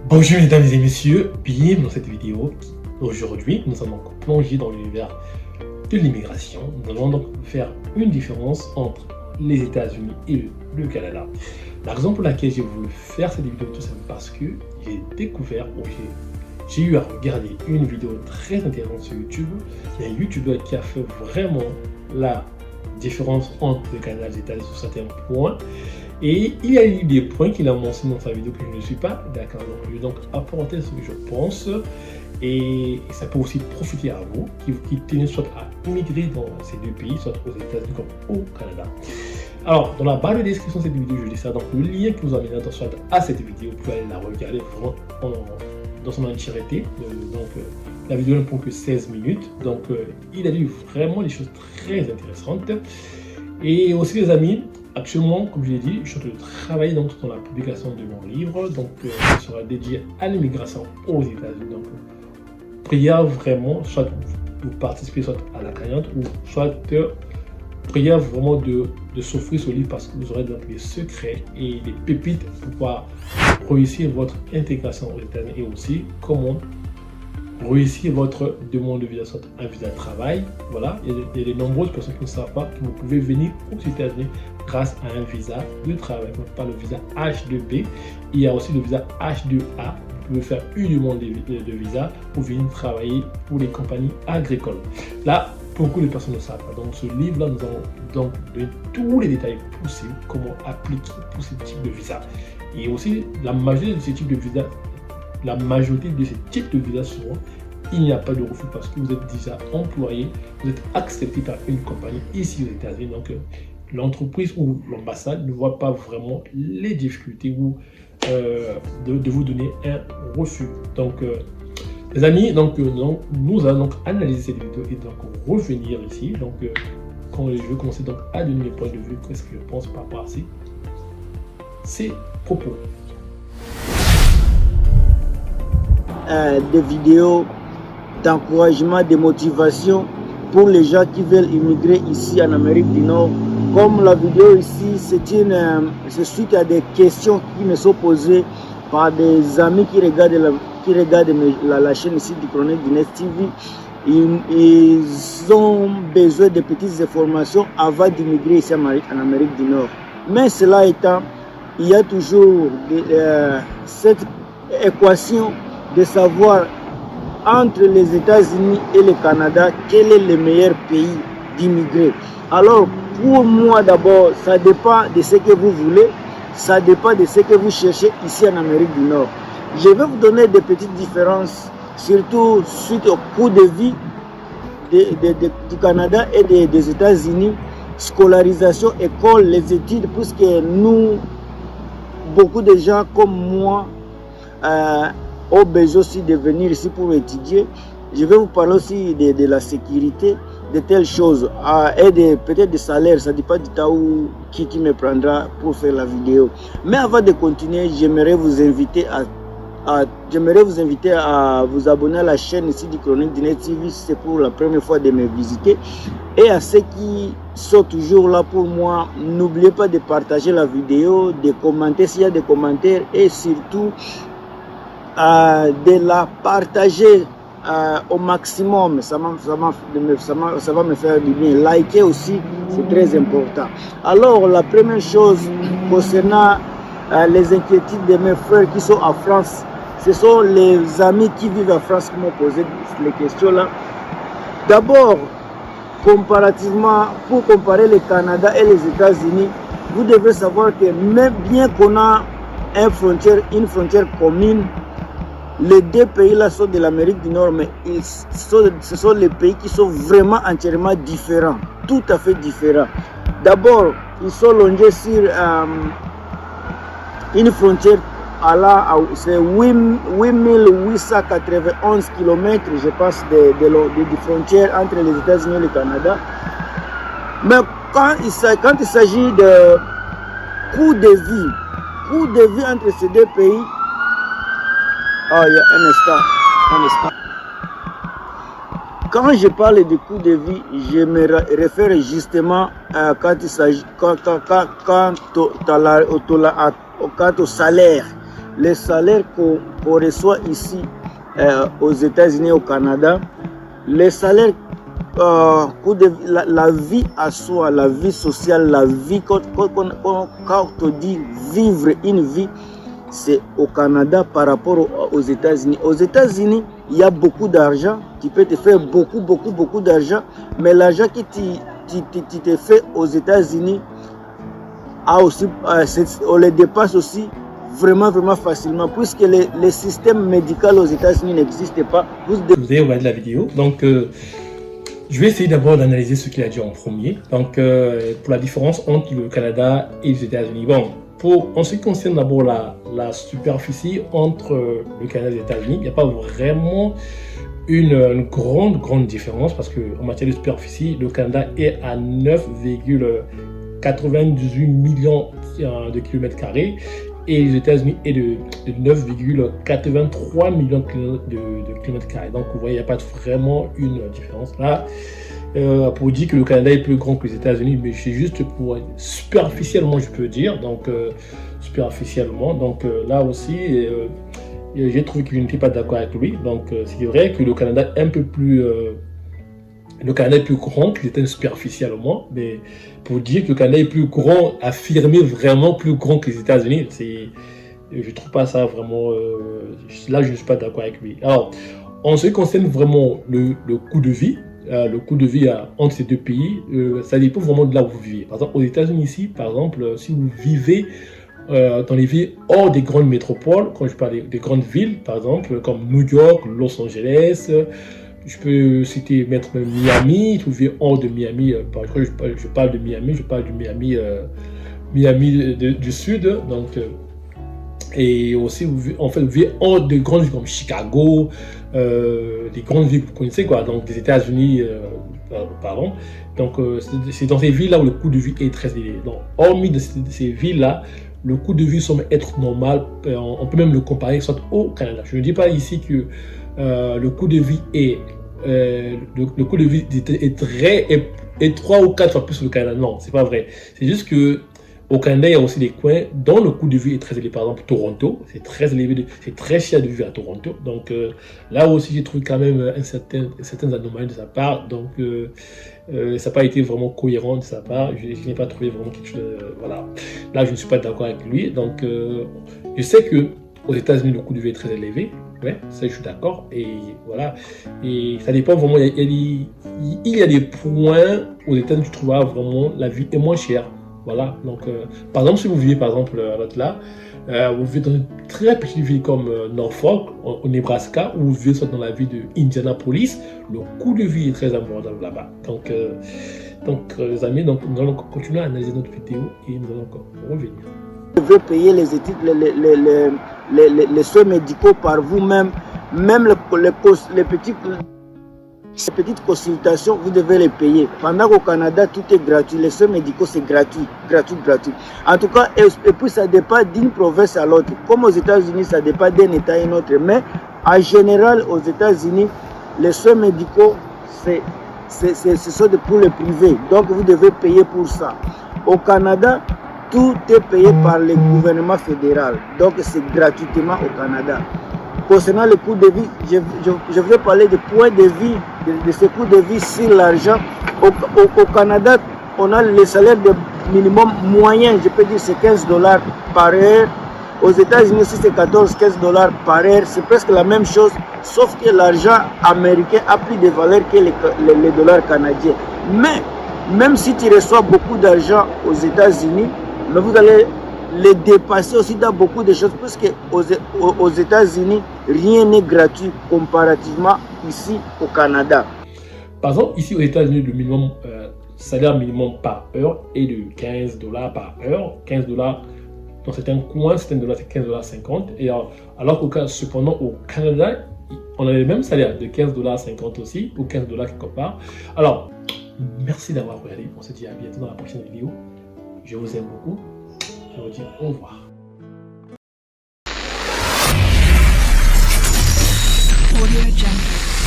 Bonjour mesdames et messieurs, bienvenue dans cette vidéo. Aujourd'hui, nous allons donc plonger dans l'univers de l'immigration. Nous allons donc faire une différence entre les États-Unis et le Canada. La raison pour laquelle j'ai voulu faire cette vidéo, tout simplement parce que j'ai découvert, j'ai eu à regarder une vidéo très intéressante sur YouTube. Il y a un YouTuber qui a fait vraiment la différence entre le Canada et les États-Unis sur certains points. Et il y a eu des points qu'il a mentionnés dans sa vidéo que je ne suis pas d'accord. Donc, je vais donc apporter ce que je pense. Et ça peut aussi profiter à vous qui tenez soit à immigrer dans ces deux pays, soit aux États-Unis comme au Canada. Alors, dans la barre de description de cette vidéo, je laisse donc le lien qui vous amène soit à cette vidéo. Vous pouvez aller la regarder vraiment dans son entièreté. La vidéo ne prend que 16 minutes. Donc, il a dit vraiment des choses très intéressantes. Et aussi, les amis, actuellement, comme je l'ai dit, je suis en train de travailler donc, dans la publication de mon livre. Donc, ça sera dédié à l'immigration aux États-Unis. Donc, prière vraiment, soit vous participez soit à la cagnotte ou soit prière vraiment de s'offrir ce livre parce que vous aurez donc des secrets et des pépites pour pouvoir réussir votre intégration aux États-Unis et aussi comment réussir votre demande de visa, soit un visa de travail. Voilà, il y a de nombreuses personnes qui ne savent pas que vous pouvez venir aux États-Unis grâce à un visa de travail. On parle de visa H2B. Il y a aussi le visa H2A. Vous pouvez faire une demande de visa pour venir travailler pour les compagnies agricoles. Là, beaucoup de personnes ne savent pas. Donc, ce livre-là, nous allons donc donner tous les détails possibles, comment appliquer pour ce type de visa. Et aussi, la majorité de ces types de visa, souvent, il n'y a pas de refus parce que vous êtes déjà employé, vous êtes accepté par une compagnie ici aux États-Unis. Donc, l'entreprise ou l'ambassade ne voit pas vraiment les difficultés ou de vous donner un refus. Donc, les amis, nous allons donc analyser cette vidéo et donc revenir ici. Donc, quand je vais commencer donc à donner mes points de vue, qu'est-ce que je pense par rapport à ces propos. Des vidéos d'encouragement, de motivation pour les gens qui veulent immigrer ici en Amérique du Nord. Comme la vidéo ici, c'est suite à des questions qui me sont posées par des amis qui regardent la chaîne ici du Chronique du Net TV. Ils ont besoin de petites informations avant d'immigrer ici en Amérique du Nord. Mais cela étant, il y a toujours cette équation de savoir entre les États-Unis et le Canada quel est le meilleur pays d'immigrer. Alors pour moi d'abord, ça dépend de ce que vous voulez, ça dépend de ce que vous cherchez ici en Amérique du Nord. Je vais vous donner des petites différences, surtout suite au coût de vie du Canada et des États-Unis, scolarisation, école, les études, puisque nous, beaucoup de gens comme moi, ont besoin aussi de venir ici pour étudier. Je vais vous parler aussi de la sécurité, de telles choses, et peut-être des salaires, ça ne dépend du temps qui me prendra pour faire la vidéo. Mais avant de continuer, j'aimerais vous inviter à vous abonner à la chaîne ici du Chronique du Net TV si c'est pour la première fois de me visiter. Et à ceux qui sont toujours là pour moi, n'oubliez pas de partager la vidéo, de commenter s'il y a des commentaires et surtout de la partager au maximum. Ça va me faire du bien. Liker aussi, c'est très important. Alors, la première chose concernant les inquiétudes de mes frères qui sont en France, ce sont les amis qui vivent en France qui m'ont posé les questions là. D'abord, comparativement, pour comparer le Canada et les États-Unis, vous devez savoir que même bien qu'on a une frontière commune, les deux pays là sont de l'Amérique du Nord, mais ce sont les pays qui sont vraiment entièrement différents, tout à fait différents. D'abord, ils sont longés sur une frontière c'est 8891 km, je pense, de frontières entre les États-Unis et le Canada. Mais quand il s'agit de coût de vie entre ces deux pays, il y a un instant. Quand je parle du coût de vie, je me réfère justement quand il s'agit quant au salaire. Les salaires qu'on reçoit ici aux États-Unis et au Canada, les salaires, la vie à soi, la vie sociale, la vie, quand on dit vivre une vie, c'est au Canada par rapport aux États-Unis. Aux États-Unis, il y a beaucoup d'argent, tu peux te faire beaucoup d'argent, mais l'argent que tu te fais aux États-Unis, on les dépasse aussi vraiment facilement, puisque les systèmes médicaux aux États-Unis n'existent pas. Vous avez regardé la vidéo, donc je vais essayer d'abord d'analyser ce qu'il a dit en premier. Donc pour la différence entre le Canada et les États-Unis. Bon, en ce qui concerne d'abord la superficie entre le Canada et les États-Unis, il n'y a pas vraiment une grande différence, parce qu'en matière de superficie, le Canada est à 9,98 millions de kilomètres carrés et les États-Unis est de 9,83 millions de kilomètres carrés. Donc vous voyez, il n'y a pas vraiment une différence là. Pour dire que le Canada est plus grand que les États-Unis, mais c'est juste pour superficiellement, je peux dire. Donc superficiellement, donc là aussi, j'ai trouvé que je n'étais pas d'accord avec lui. Donc c'est vrai que le Canada est un peu plus le Canada est plus grand que les États-Unis superficiellement, mais pour dire que le Canada est plus grand, affirmer vraiment plus grand que les États-Unis, je trouve pas ça vraiment. Là, je ne suis pas d'accord avec lui. Alors, en ce qui concerne vraiment le coût de vie, entre ces deux pays, ça dépend vraiment de là où vous vivez. Par exemple, aux États-Unis ici, par exemple, si vous vivez dans les villes hors des grandes métropoles, quand je parle des grandes villes, par exemple, comme New York, Los Angeles, je peux citer mettre Miami, si vous vivez hors de Miami, je parle de Miami, je parle du Miami, du Sud, donc et aussi vous vivez hors de grandes villes comme Chicago, des grandes villes que vous connaissez quoi, donc des États-Unis, pardon. Donc c'est dans ces villes là où le coût de vie est très élevé. Donc hormis de ces villes là, le coût de vie semble être normal. On peut même le comparer soit au Canada. Je ne dis pas ici que le coût de vie est est 3 ou 4 fois plus que le Canada. Non, c'est pas vrai. C'est juste que au Canada, il y a aussi des coins dont le coût de vie est très élevé. Par exemple, Toronto, c'est très élevé, c'est très cher de vivre à Toronto. Donc là aussi, j'ai trouvé quand même certaines anomalies de sa part. Donc ça n'a pas été vraiment cohérent de sa part. Je n'ai pas trouvé vraiment quelque chose. Voilà. Là, je ne suis pas d'accord avec lui. Donc je sais que aux États-Unis, le coût de vie est très élevé. Ouais, ça je suis d'accord. Et voilà. Et ça dépend vraiment. Il y a des points aux États-Unis où tu trouveras vraiment la vie est moins chère. Voilà. Donc, par exemple, si vous vivez par exemple à l'autre là, vous vivez dans une très petite ville comme Norfolk, au Nebraska, ou vous vivez soit dans la ville de Indianapolis, le coût de vie est très abordable là-bas. Donc les amis, donc, nous allons continuer à analyser notre vidéo et nous allons encore revenir. Vous devez payer les études, les soins médicaux par vous-même, même les petites consultations, vous devez les payer. Pendant qu'au Canada, tout est gratuit. Les soins médicaux, c'est gratuit. En tout cas, et puis ça dépend d'une province à l'autre. Comme aux États-Unis, ça dépend d'un État à un autre. Mais en général, aux États-Unis, les soins médicaux, ce sont pour les privés. Donc, vous devez payer pour ça. Au Canada, tout est payé par le gouvernement fédéral. Donc, c'est gratuitement au Canada. Concernant le coût de vie, je vais parler du point de vie, de ce coût de vie sur l'argent. Au Canada, on a le salaire de minimum moyen, je peux dire c'est $15 par heure. Aux États-Unis, si c'est $14-15 par heure, c'est presque la même chose, sauf que l'argent américain a plus de valeur que les dollars canadiens. Mais, même si tu reçois beaucoup d'argent aux États-Unis, vous allez les dépasser aussi dans beaucoup de choses, parce qu'aux États-Unis, rien n'est gratuit comparativement ici au Canada. Par exemple, ici aux États-Unis, le minimum, salaire minimum par heure est de $15 par heure. $15 dans certains coins, certains dollars, c'est $15,50. Et alors qu'au cependant, au Canada, on a le même salaire de $15,50 aussi, ou $15 quelque part. Alors, merci d'avoir regardé. On se dit à bientôt dans la prochaine vidéo. Je vous aime beaucoup. Je vous dis au revoir. Audio Jungle.